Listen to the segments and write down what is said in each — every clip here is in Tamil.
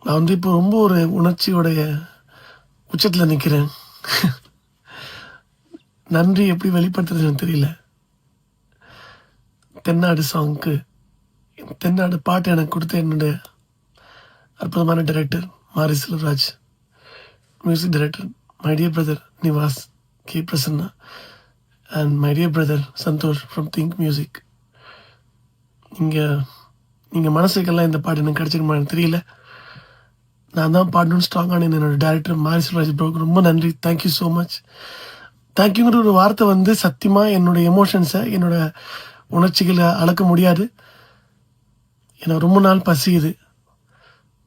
நான் இப்போ ரொம்ப ஒரு உணர்ச்சியோடைய உச்சத்தில் நிற்கிறேன். நன்றி எப்படி வெளிப்படுத்துறதுன்னு தெரியல. தென்னாடு சாங்க்கு தென்னாடு பாட்டு எனக்கு கொடுத்த என்னுடைய அற்புதமான director Mari Selvaraj, music director my dear brother Nivas K Prasanna and my dear brother Santhosh from Think Music. நீங்கள் மனசுக்கெல்லாம் இந்த பாட்டு எனக்கு கிடச்சிருமா எனக்கு தெரியல. நான் தான் பாடணும்னு ஸ்ட்ராங்கான என்னோட டேரக்டர் மாரி செல்வராஜ் ப்ரோக்கு ரொம்ப நன்றி. Thank you so much. தேங்க்யூங்கிற ஒரு வார்த்தை வந்து சத்தியமாக என்னோட எமோஷன்ஸை, என்னோட உணர்ச்சிகளை அளக்க முடியாது. எனக்கு ரொம்ப நாள் பசிக்குது.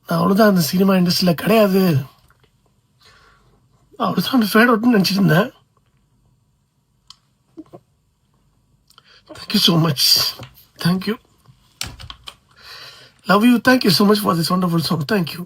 நான் அவ்வளோதான் அந்த சினிமா இண்டஸ்ட்ரியில் கிடையாது, அவ்வளோதான் ஃபேட் அவுட்னு நினச்சிட்டு இருந்தேன். Thank you so much. Thank you. Love you. Thank you so much for this wonderful song. Thank you.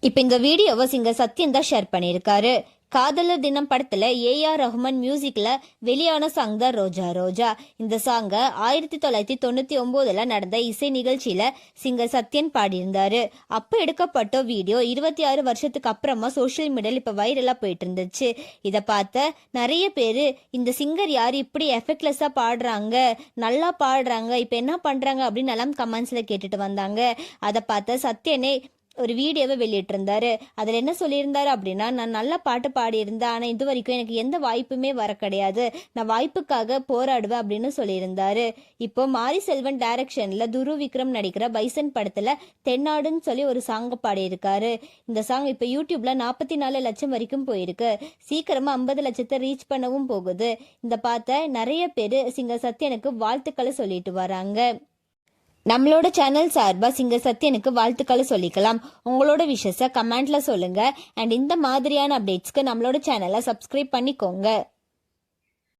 இப்போ இந்த வீடியோவை சிங்கர் சத்யன் தான் ஷேர் பண்ணியிருக்காரு. காதலர் தினம் படத்துல ஏஆர் ரஹ்மான் மியூசிக்ல வெளியான சாங் தான் ரோஜா ரோஜா. இந்த சாங்க 1999 நடந்த இசை நிகழ்ச்சியில சிங்கர் சத்யன் பாடியிருந்தாரு. அப்ப எடுக்கப்பட்ட வீடியோ 26 வருஷத்துக்கு அப்புறமா சோசியல் மீடியால இப்ப வைரலா போயிட்டு இருந்துச்சு. இதை பார்த்த நிறைய பேரு இந்த சிங்கர் யாரு இப்படி எஃபெக்ட்லெஸ்ஸா பாடுறாங்க, நல்லா பாடுறாங்க, இப்ப என்ன பண்றாங்க அப்படின்னு எல்லாம் கமெண்ட்ஸ்ல கேட்டுட்டு வந்தாங்க. அதை பார்த்த சத்யனே ஒரு வீடியோவை வெளியிட்டிருந்தாரு. அதில் என்ன சொல்லியிருந்தாரு அப்படின்னா, நான் நல்ல பாட்டு பாடியிருந்தேன், ஆனால் இது வரைக்கும் எனக்கு எந்த வாய்ப்புமே வர கிடையாது, நான் வாய்ப்புக்காக போராடுவேன் அப்படின்னு சொல்லியிருந்தாரு. இப்போ மாரி செல்வன் டைரக்ஷன்ல துரு விக்ரம் நடிக்கிற பைசன் படத்துல தென்னாடுன்னு சொல்லி ஒரு சாங் பாடியிருக்காரு. இந்த சாங் இப்போ யூடியூப்ல 44 லட்சம் வரைக்கும் போயிருக்கு. சீக்கிரமா 50 லட்சத்தை ரீச் பண்ணவும் போகுது. இந்த பார்த்த நிறைய பேர் சிங்கர் சத்யனுக்கு வாழ்த்துக்களை சொல்லிட்டு வராங்க. நம்மளோட சேனல் சார்பா சிங்கர் சத்யனுக்கு வாழ்த்துக்களை சொல்லிக்கலாம். உங்களோட விஷயத்தை கமெண்ட்ல சொல்லுங்க. அண்ட் இந்த மாதிரியான அப்டேட்ஸ்க்கு நம்மளோட சேனலை சப்ஸ்கிரைப் பண்ணிக்கோங்க.